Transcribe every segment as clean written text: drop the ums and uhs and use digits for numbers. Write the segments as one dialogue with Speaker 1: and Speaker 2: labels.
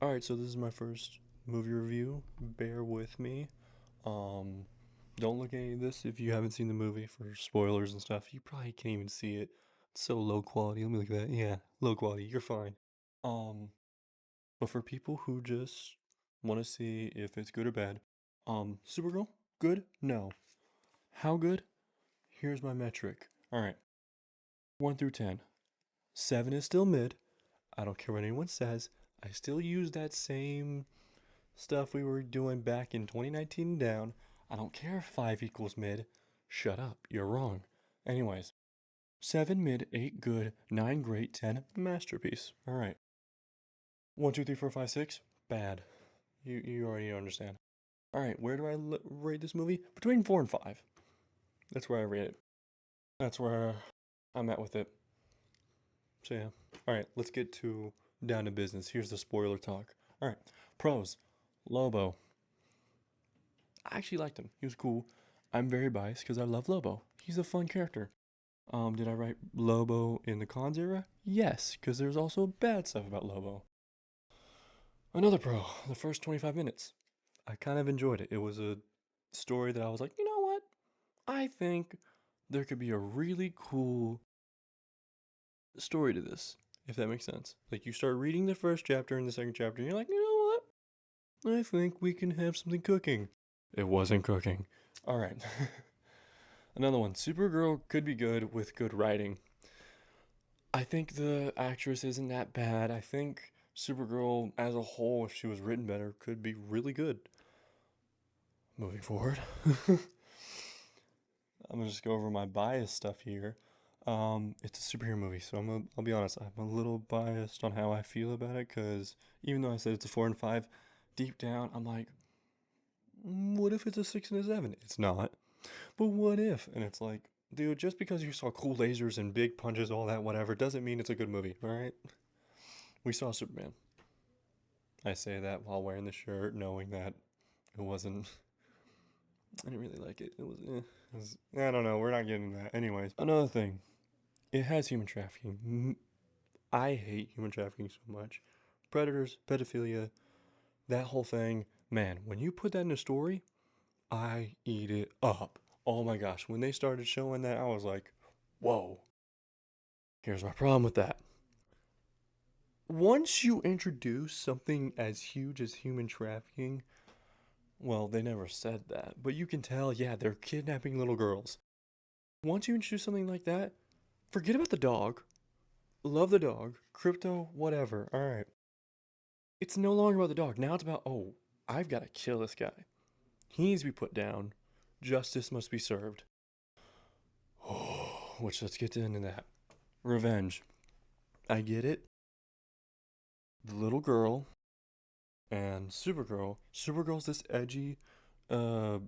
Speaker 1: Alright, so this is my first movie review. Bear with me. Um, don't look at any of this if you haven't seen the movie for spoilers and stuff. You probably can't even see it. It's so low quality. Let me look at that. Yeah, low quality. You're fine. Um, but for people who just want to see if it's good or bad, Supergirl, good? No. How good? Here's my metric. Alright, 1 through 10. 7 is still mid. I don't care what anyone says. I still use that same stuff we were doing back in 2019 down. I don't care if 5 equals mid. Shut up, you're wrong. Anyways, 7 mid, 8 good, 9 great, 10 masterpiece. Alright. 1, 2, 3, 4, 5, 6, bad. You already understand. Alright, where do I rate this movie? Between 4 and 5. That's where I rate it. That's where I'm at with it. So yeah. Alright, let's get down to business. Here's the spoiler talk. Alright, pros. Lobo. I actually liked him. He was cool. I'm very biased because I love Lobo. He's a fun character. Did I write Lobo in the cons era? Yes, because there's also bad stuff about Lobo. Another pro, the first 25 minutes. I kind of enjoyed it. It was a story that I was like, you know what? I think there could be a really cool story to this, if that makes sense. Like, you start reading the first chapter and the second chapter, and you're like, you know what? I think we can have something cooking. It wasn't cooking. Alright. Another one. Supergirl could be good with good writing. I think the actress isn't that bad. I think Supergirl as a whole, if she was written better, could be really good. Moving forward. I'm gonna just go over my bias stuff here. It's a superhero movie, so I'll be honest, I'm a little biased on how I feel about it, because even though I said it's a 4 and 5, deep down, I'm like, what if it's a 6 and a 7? It's not. But what if? And it's like, dude, just because you saw cool lasers and big punches, all that, whatever, doesn't mean it's a good movie, alright? We saw Superman. I say that while wearing the shirt, knowing that it wasn't. I didn't really like it. I don't know. We're not getting that. Anyways, another thing. It has human trafficking. I hate human trafficking so much. Predators, pedophilia, that whole thing. Man, when you put that in a story, I eat it up. Oh my gosh, when they started showing that, I was like, whoa. Here's my problem with that. Once you introduce something as huge as human trafficking, well, they never said that, but you can tell, yeah, they're kidnapping little girls. Once you introduce something like that, forget about the dog. Love the dog. Crypto, whatever. Alright. It's no longer about the dog. Now it's about, oh, I've got to kill this guy. He needs to be put down. Justice must be served. Oh, which let's get into that. Revenge. I get it. The little girl and Supergirl. Supergirl's this edgy, uh,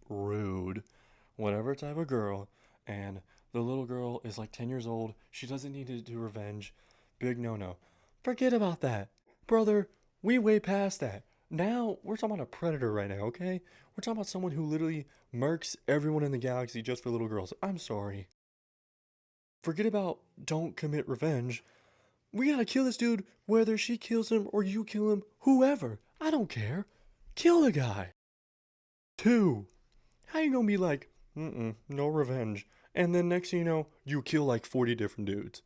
Speaker 1: rude, whatever type of girl, and the little girl is like 10 years old. She doesn't need to do revenge. Big no no. Forget about that. Brother, we way past that. Now, we're talking about a predator right now, okay? We're talking about someone who literally murks everyone in the galaxy just for little girls. I'm sorry. Forget about don't commit revenge. We gotta kill this dude, whether she kills him or you kill him, whoever. I don't care. Kill the guy. Two. How you gonna be like, no revenge, and then next thing you know, you kill like 40 different dudes?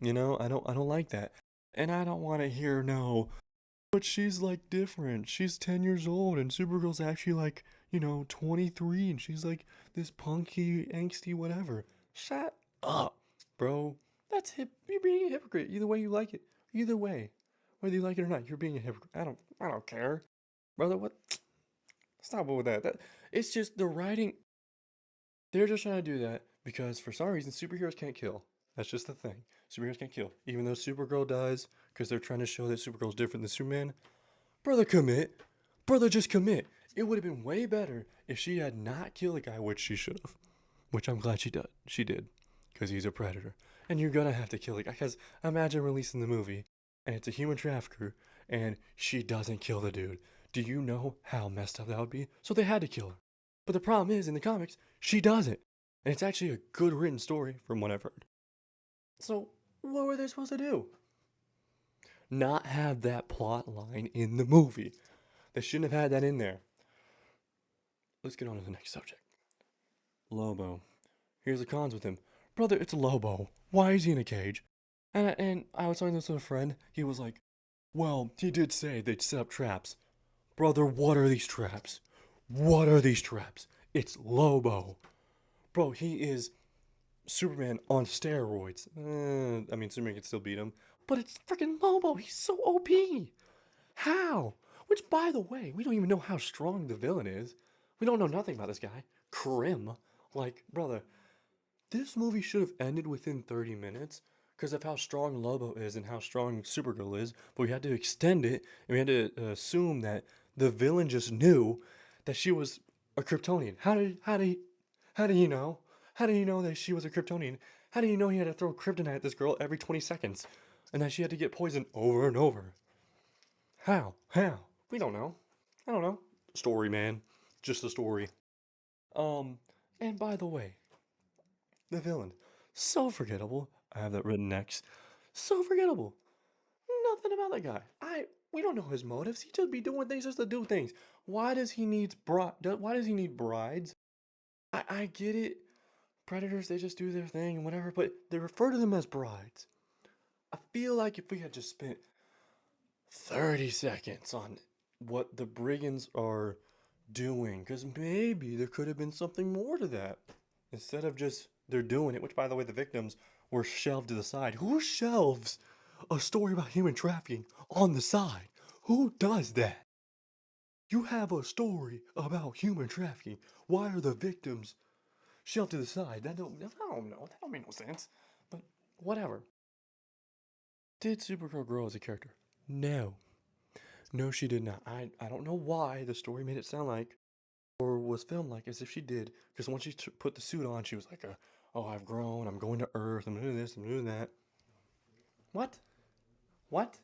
Speaker 1: You know, I don't like that. And I don't want to hear no, but she's like different. She's 10 years old and Supergirl's actually like, 23 and she's like this punky, angsty whatever. Shut up, bro. That's you're being a hypocrite. Either way you like it. Either way. Whether you like it or not, you're being a hypocrite. I don't care. Brother, what? Stop with that. It's just the writing. They're just trying to do that because for some reason superheroes can't kill. That's just the thing. Superheroes can't kill. Even though Supergirl dies because they're trying to show that Supergirl's different than Superman. Brother, commit. Brother, just commit. It would have been way better if she had not killed the guy, which she should have. Which I'm glad she did. She did. Because he's a predator. And you're gonna have to kill the guy. Because imagine releasing the movie and it's a human trafficker and she doesn't kill the dude. Do you know how messed up that would be? So they had to kill her. But the problem is, in the comics, she doesn't. And it's actually a good written story from what I've heard. So, what were they supposed to do? not have that plot line in the movie. They shouldn't have had that in there. Let's get on to the next subject. Lobo. Here's the cons with him. Brother, it's Lobo. Why is he in a cage? And I was talking this with a friend. He was like, well, he did say they'd set up traps. Brother, what are these traps? What are these traps? It's Lobo. Bro, he is Superman on steroids. I mean, Superman can still beat him. But it's freaking Lobo. He's so OP. How? Which, by the way, we don't even know how strong the villain is. We don't know nothing about this guy. Krim. Like, brother, this movie should have ended within 30 minutes because of how strong Lobo is and how strong Supergirl is. But we had to extend it, and we had to assume that the villain just knew that she was a Kryptonian. How did he know? How did he know that she was a Kryptonian? How did he know he had to throw kryptonite at this girl every 20 seconds? And that she had to get poisoned over and over? How? How? We don't know. I don't know. Story, man. Just a story. And by the way, the villain. So forgettable. I have that written next. So forgettable. Nothing about that guy. We don't know his motives. He just be doing things just to do things. Why does he need brides? I get it. Predators, they just do their thing and whatever, but they refer to them as brides. I feel like if we had just spent 30 seconds on what the brigands are doing, because maybe there could have been something more to that. Instead of just they're doing it, which by the way, the victims were shelved to the side. Who shelves a story about human trafficking on the side? Who does that? You have a story about human trafficking. Why are the victims shelved to the side? I don't know. That don't make no sense. But whatever. Did Supergirl grow as a character? No. No, she did not. I don't know why the story made it sound like, or was filmed like, as if she did. Because once she put the suit on, she was like, oh, I've grown. I'm going to Earth. I'm doing this. I'm doing that. What? What?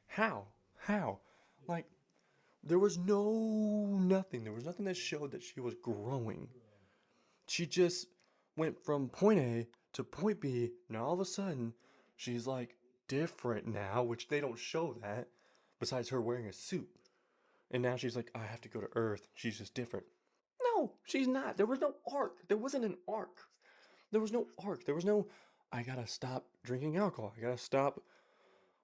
Speaker 1: How? How? Like, there was nothing. There was nothing that showed that she was growing. She just went from point A to point B, and all of a sudden, she's like different now, which they don't show that, besides her wearing a suit. And now she's like, I have to go to Earth. She's just different. No, she's not. There was no arc. There wasn't an arc. There was no arc. There was no, I gotta stop drinking alcohol. I gotta stop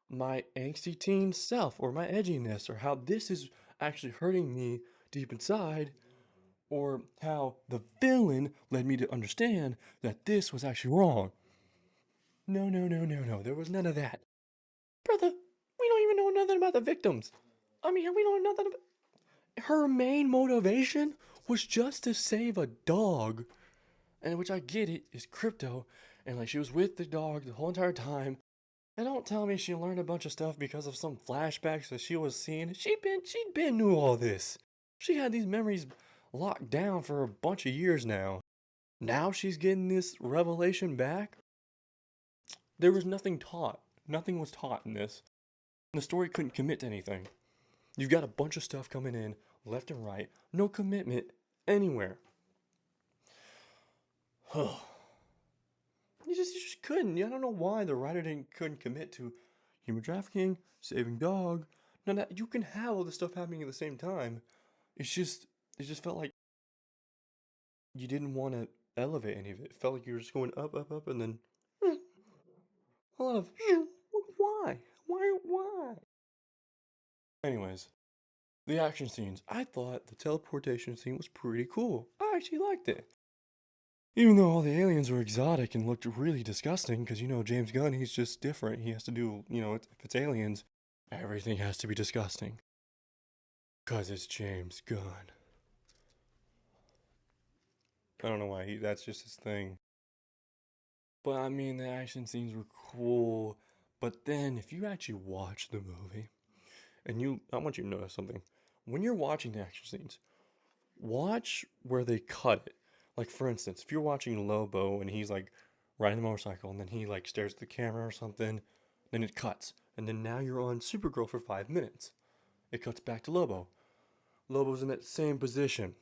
Speaker 1: my angsty teen self or my edginess or how this is actually hurting me deep inside or how the villain led me to understand that this was actually wrong. No, no, no, no, no. There was none of that. Brother, we don't even know nothing about the victims. I mean, we don't know nothing about. Her main motivation was just to save a dog. And which I get it is crypto. And like she was with the dog the whole entire time. And don't tell me she learned a bunch of stuff because of some flashbacks that she was seeing. She'd been knew all this. She had these memories locked down for a bunch of years now. Now she's getting this revelation back. There was nothing taught. Nothing was taught in this. The story couldn't commit to anything. You've got a bunch of stuff coming in, left and right. No commitment anywhere. You just couldn't. I don't know why the writer couldn't commit to human trafficking, saving dog. No, you can have all this stuff happening at the same time. It just felt like you didn't want to elevate any of it. It felt like you were just going up, up, up, and then a lot of why? Anyways, the action scenes. I thought the teleportation scene was pretty cool. I actually liked it. Even though all the aliens were exotic and looked really disgusting, because James Gunn, he's just different. He has to do, if it's aliens, everything has to be disgusting. Because it's James Gunn. I don't know why, that's just his thing. But I mean, the action scenes were cool. But then, if you actually watch the movie, and I want you to notice something. When you're watching the action scenes, watch where they cut it. Like, for instance, if you're watching Lobo and he's like riding the motorcycle and then he like stares at the camera or something, then it cuts. And then now you're on Supergirl for 5 minutes. It cuts back to Lobo. Lobo's in that same position.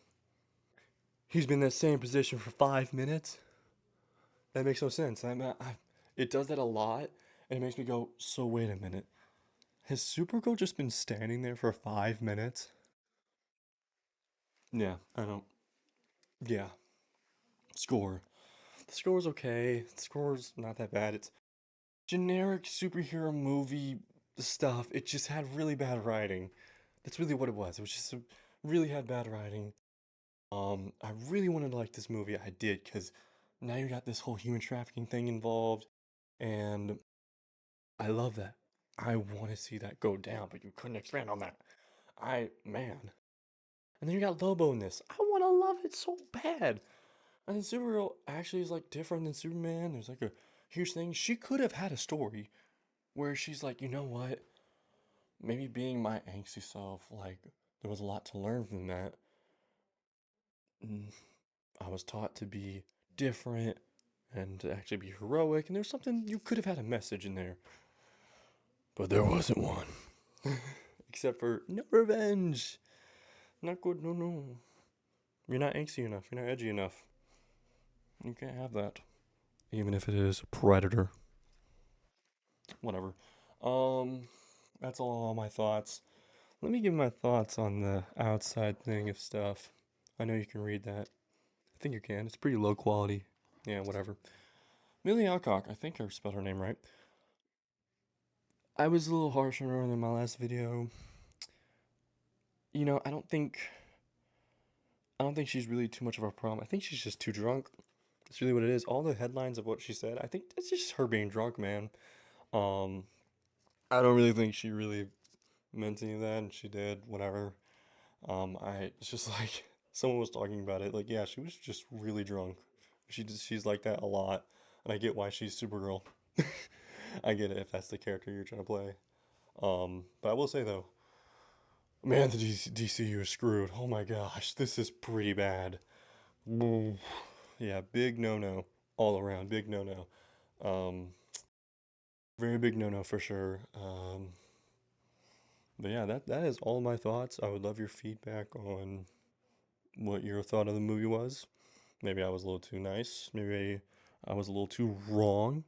Speaker 1: He's been in that same position for 5 minutes. That makes no sense. It does that a lot, and it makes me go, so wait a minute. Has Supergirl just been standing there for 5 minutes? Yeah, I don't. Yeah, score. The score's okay. The score's not that bad. It's generic superhero movie stuff. It just had really bad writing. That's really what it was. It was just really had bad writing. I really wanted to like this movie. I did, because now you got this whole human trafficking thing involved, and I love that. I want to see that go down, but you couldn't expand on that. Man. And then you got Lobo in this. I want to love it so bad. And then Supergirl actually is like different than Superman. There's like a huge thing. She could have had a story where she's like, you know what? Maybe being my angsty self, like, there was a lot to learn from that. Mm, I was taught to be different and to actually be heroic, and there's something you could have had a message in there, but there wasn't one. Except for no revenge. Not good, no, no. You're not angsty enough, you're not edgy enough. You can't have that. Even if it is a predator. Whatever. Um, that's all my thoughts. Let me give my thoughts on the outside thing of stuff. I know you can read that. I think you can. It's pretty low quality. Yeah, whatever. Millie Alcock, I think I spelled her name right. I was a little harsh on her in my last video. You know, I don't think she's really too much of a problem. I think she's just too drunk. That's really what it is. All the headlines of what she said, I think it's just her being drunk, man. Um, I don't really think she really meant any of that, and she did, whatever. It's just like someone was talking about it. Like, yeah, she was just really drunk. She's like that a lot, and I get why she's Supergirl. I get it if that's the character you're trying to play. But I will say though, man, the DCU is screwed. Oh my gosh, this is pretty bad. Ooh. Yeah, big no no all around. Big no no. Um, very big no no for sure. But yeah, that is all my thoughts. I would love your feedback on what your thought of the movie was. Maybe I was a little too nice. Maybe I was a little too wrong.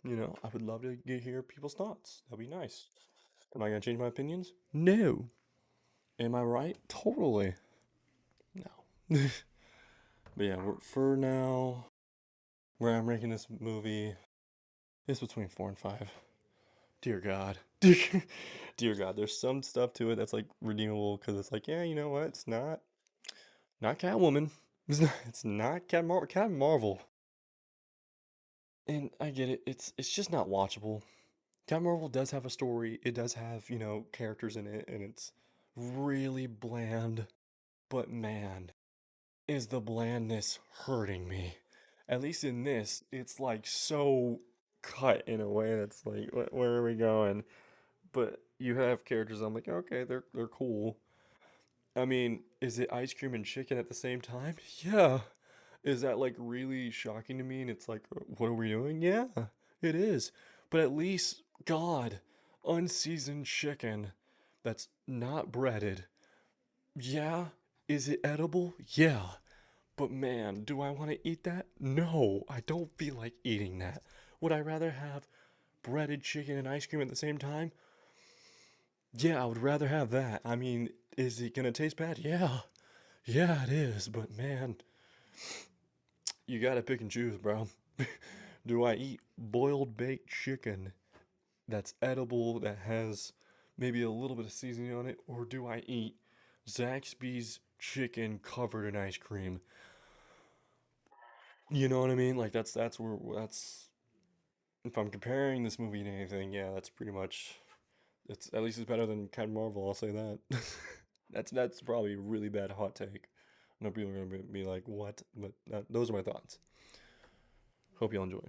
Speaker 1: I would love to hear people's thoughts. That'd be nice. Am I gonna change my opinions? No. Am I right? Totally. No. But yeah, for now, where I'm ranking this movie is between 4 and 5. Dear God. Dear God, there's some stuff to it that's like redeemable because it's like, yeah, you know what? It's not Catwoman. It's not Cat Marvel. And I get it. It's just not watchable. Cat Marvel does have a story. It does have, characters in it, and it's really bland. But man, is the blandness hurting me. At least in this, it's like so cut in a way that's like, where are we going? But you have characters. I'm like, okay, they're cool. I mean, is it ice cream and chicken at the same time? Yeah. Is that like really shocking to me? And it's like, what are we doing? Yeah, it is. But at least, God, unseasoned chicken that's not breaded. Yeah. Is it edible? Yeah. But man, do I want to eat that? No, I don't feel like eating that. Would I rather have breaded chicken and ice cream at the same time? Yeah, I would rather have that. I mean, is it gonna taste bad? Yeah. Yeah, it is. But man, you gotta pick and choose, bro. Do I eat boiled baked chicken that's edible, that has maybe a little bit of seasoning on it, or do I eat Zaxby's chicken covered in ice cream? You know what I mean? Like that's where that's if I'm comparing this movie to anything, yeah, that's pretty much it's at least it's better than Captain Marvel. I'll say that. That's probably a really bad hot take. I know people are gonna be like, "What?" But those are my thoughts. Hope you all enjoy.